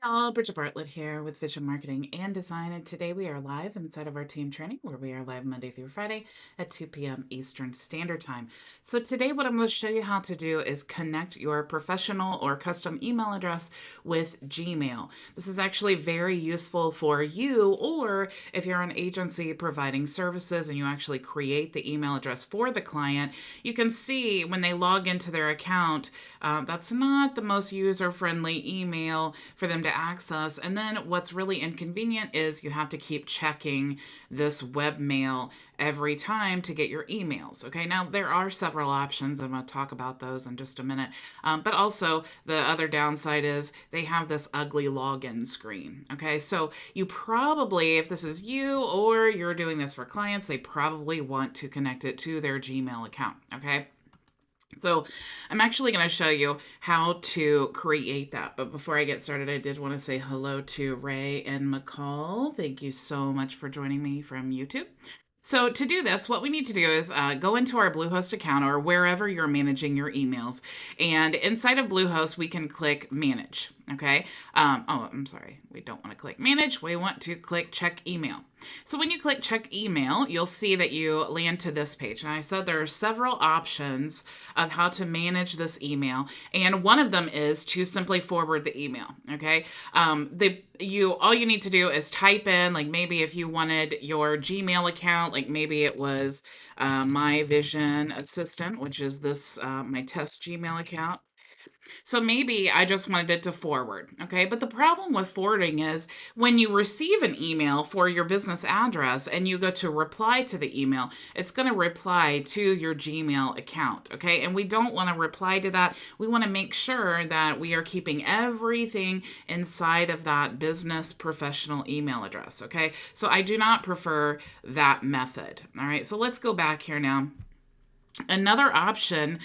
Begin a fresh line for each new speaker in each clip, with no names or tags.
Y'all, Bridget Bartlett here with Vision Marketing and Design, and today we are live inside of our team training where we are live Monday through Friday at 2 p.m. Eastern Standard Time. So today what I'm going to show you how to do is connect your professional or custom email address with Gmail. This is actually very useful for you, or if you're an agency providing services and you actually create the email address for the client, you can see when they log into their account, that's not the most user-friendly email for them to access. And then what's really inconvenient is you have to keep checking this webmail every time to get your emails. Okay, now there are several options. I'm going to talk about those in just a minute. But also, the other downside is they have this ugly login screen. Okay, so you probably, if this is you or you're doing this for clients, they probably want to connect it to their Gmail account. Okay. So I'm actually going to show you how to create that. But before I get started, I did want to say hello to Ray and McCall. Thank you so much for joining me from YouTube. So to do this, what we need to do is go into our Bluehost account or wherever you're managing your emails. And inside of Bluehost, we can click Manage. Okay. Oh, I'm sorry. We don't want to click Manage. We want to click Check Email. So when you click Check Email, you'll see that you land to this page. And I said there are several options of how to manage this email. And one of them is to simply forward the email. Okay. All you need to do is type in, like maybe if you wanted your Gmail account, like maybe it was My Vision Assistant, which is this my test Gmail account. So maybe I just wanted it to forward, okay? But the problem with forwarding is when you receive an email for your business address and you go to reply to the email, it's going to reply to your Gmail account, okay? And we don't want to reply to that. We want to make sure that we are keeping everything inside of that business professional email address, okay? So I do not prefer that method, all right? So let's go back here now. Another option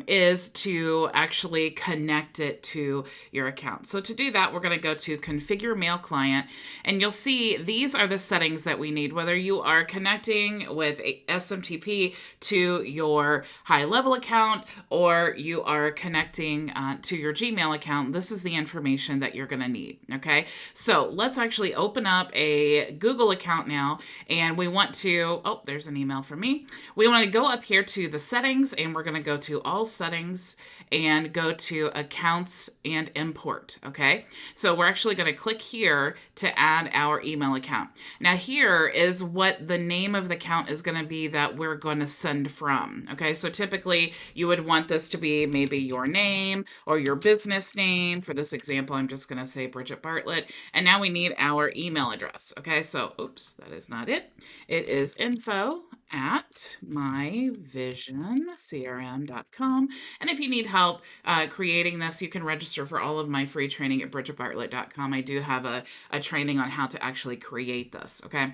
is to actually connect it to your account. So to do that, we're going to go to Configure Mail Client, and you'll see these are the settings that we need. Whether you are connecting with a SMTP to your HighLevel account or you are connecting to your Gmail account, this is the information that you're going to need. Okay, so let's actually open up a Google account now, and we want to, oh, there's an email from me. We want to go up here to the settings, and we're going to go to all settings and go to accounts and import. Okay, so we're actually going to click here to add our email account. Now here is what the name of the account is going to be that we're going to send from. Okay, so typically you would want this to be maybe your name or your business name. For this example, I'm just going to say Bridget Bartlett, and now we need our email address. Okay, so oops, that is not it. It is info@myvisioncrm.com. And if you need help creating this, you can register for all of my free training at bridgetbartlett.com. I do have a training on how to actually create this. Okay.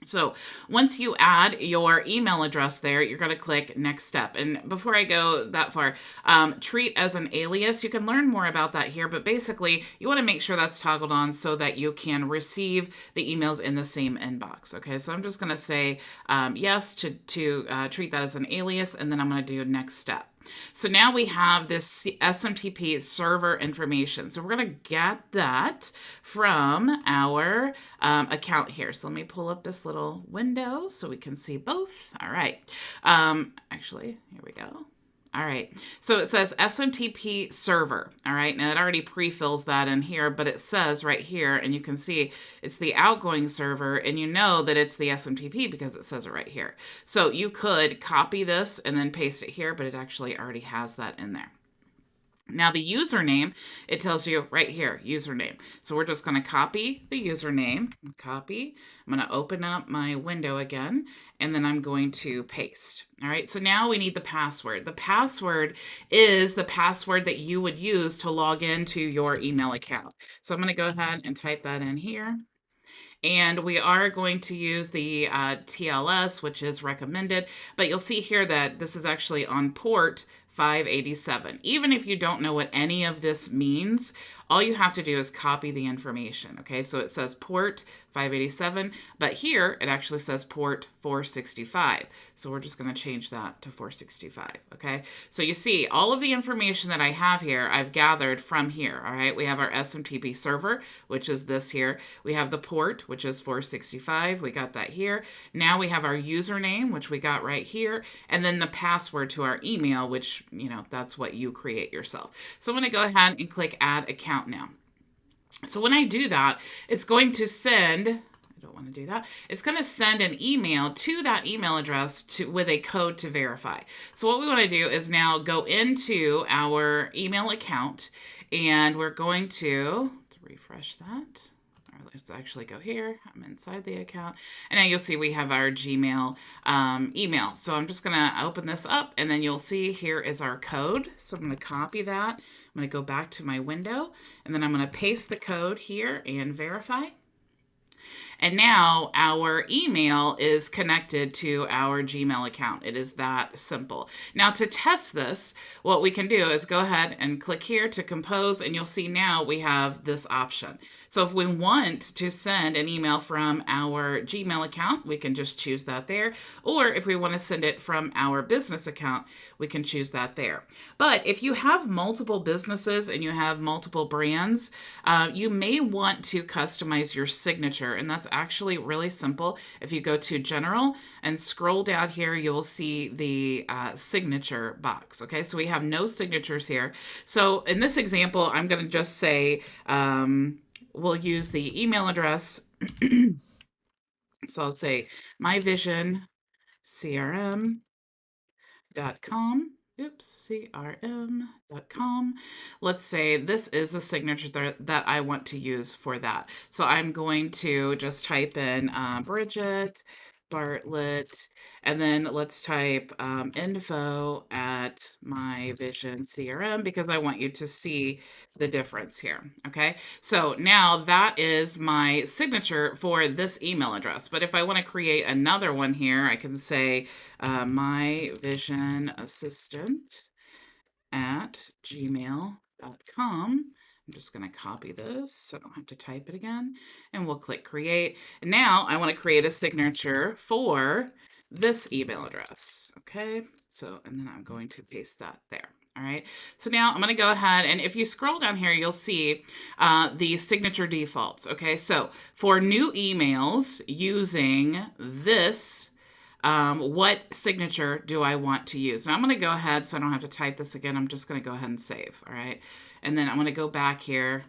So once you add your email address there, you're going to click Next Step. And before I go that far, treat as an alias. You can learn more about that here, but basically you want to make sure that's toggled on so that you can receive the emails in the same inbox. Okay, so I'm just going to say yes to treat that as an alias, and then I'm going to do Next Step. So now we have this SMTP server information. So we're going to get that from our account here. So let me pull up this little window so we can see both. All right. Actually, here we go. All right, so it says SMTP server. All right, now it already pre-fills that in here, but it says right here, and you can see it's the outgoing server, and you know that it's the SMTP because it says it right here. So you could copy this and then paste it here, but it actually already has that in there. Now the username, it tells you right here, username. So we're just going to copy the username, copy. I'm going to open up my window again, and then I'm going to paste. All right, so now we need the password. The password is the password that you would use to log into your email account. So I'm going to go ahead and type that in here. And we are going to use the TLS, which is recommended, but you'll see here that this is actually on port 587. Even if you don't know what any of this means, all you have to do is copy the information. Okay, so it says port 587, but here it actually says port 465. So we're just going to change that to 465. Okay, so you see all of the information that I have here, I've gathered from here. All right, we have our SMTP server, which is this here. We have the port, which is 465. We got that here. Now we have our username, which we got right here, and then the password to our email, which, that's what you create yourself. So I'm going to go ahead and click add account now. So when I do that, it's going to send, I don't want to do that. It's going to send an email to that email address with a code to verify. So what we want to do is now go into our email account, and we're going to, let's refresh that. Let's actually go here. I'm inside the account. And now you'll see we have our Gmail email. So I'm just going to open this up, and then you'll see here is our code. So I'm going to copy that. I'm going to go back to my window, and then I'm going to paste the code here and verify. And now our email is connected to our Gmail account. It is that simple. Now to test this, what we can do is go ahead and click here to compose, and you'll see now we have this option. So if we want to send an email from our Gmail account, we can just choose that there. Or if we want to send it from our business account, we can choose that there. But if you have multiple businesses and you have multiple brands, you may want to customize your signature. And that's actually really simple. If you go to General and scroll down here, you'll see the signature box. Okay, so we have no signatures here. So in this example, I'm going to just say, we'll use the email address. So I'll say myvisioncrm.com. Oops, crm.com. Let's say this is the signature that I want to use for that. So I'm going to just type in Bridget, Bartlett, and then let's type info at my Vision CRM, because I want you to see the difference here. Okay, so now that is my signature for this email address. But if I want to create another one here, I can say my Vision Assistant at gmail.com. I'm just going to copy this so I don't have to type it again, and we'll click create. And now I want to create a signature for this email address. Okay, so, and then I'm going to paste that there. All right, so now I'm going to go ahead, and if you scroll down here, you'll see the signature defaults. Okay, so for new emails using this, what signature do I want to use? Now I'm going to go ahead, so I don't have to type this again. I'm just going to go ahead and save. All right, and then I'm going to go back here.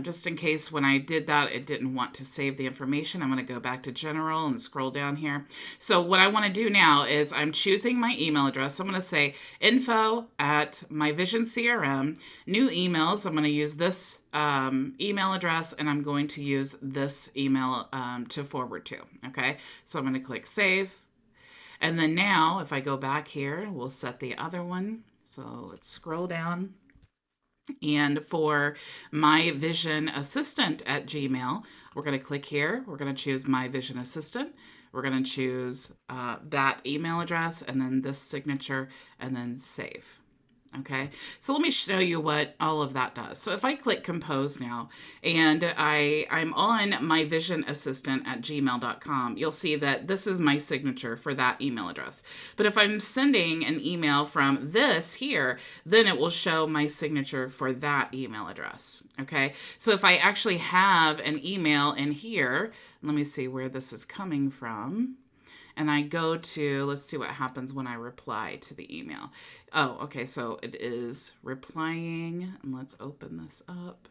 Just in case when I did that, it didn't want to save the information. I'm going to go back to General and scroll down here. So what I want to do now is I'm choosing my email address. So I'm going to say info at my Vision CRM. New emails, I'm going to use this email address, and I'm going to use this email to forward to. Okay, so I'm going to click save. And then now if I go back here, we'll set the other one. So let's scroll down. And for my Vision Assistant at Gmail, we're going to click here. We're going to choose my Vision Assistant. We're going to choose that email address, and then this signature, and then save. Okay, so let me show you what all of that does. So if I click compose now, and I'm on my Vision Assistant at gmail.com, you'll see that this is my signature for that email address. But if I'm sending an email from this here, then it will show my signature for that email address. Okay, so if I actually have an email in here, let me see where this is coming from. And I go to, let's see what happens when I reply to the email. Oh, okay, so it is replying, and let's open this up.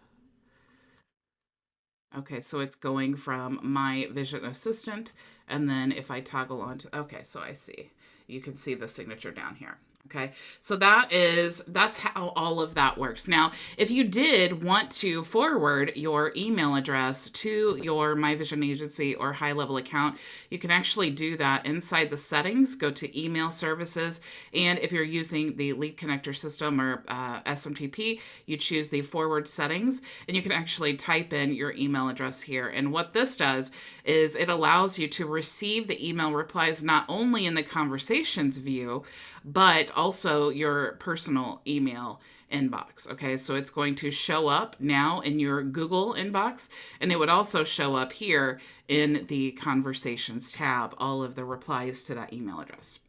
Okay, so it's going from my Vision Assistant, and then if I toggle on to, okay, so I see. You can see the signature down here. Okay, so that's how all of that works. Now, if you did want to forward your email address to your My Vision agency or HighLevel account, you can actually do that inside the settings. Go to email services, and if you're using the lead connector system or SMTP, you choose the forward settings, and you can actually type in your email address here. And what this does is it allows you to receive the email replies not only in the conversations view, but also your personal email inbox. Okay, so it's going to show up now in your Google inbox, and it would also show up here in the conversations tab, all of the replies to that email address.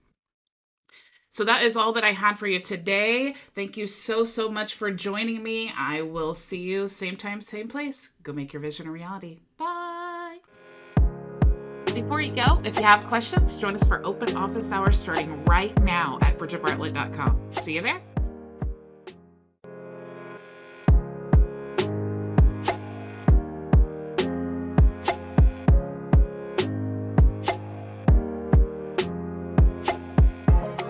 So that is all that I had for you today. Thank you so, so much for joining me. I will see you same time, same place. Go make your vision a reality. Bye. Before you go, if you have questions, join us for open office hours starting right now at bridgetbartlett.com. See you there.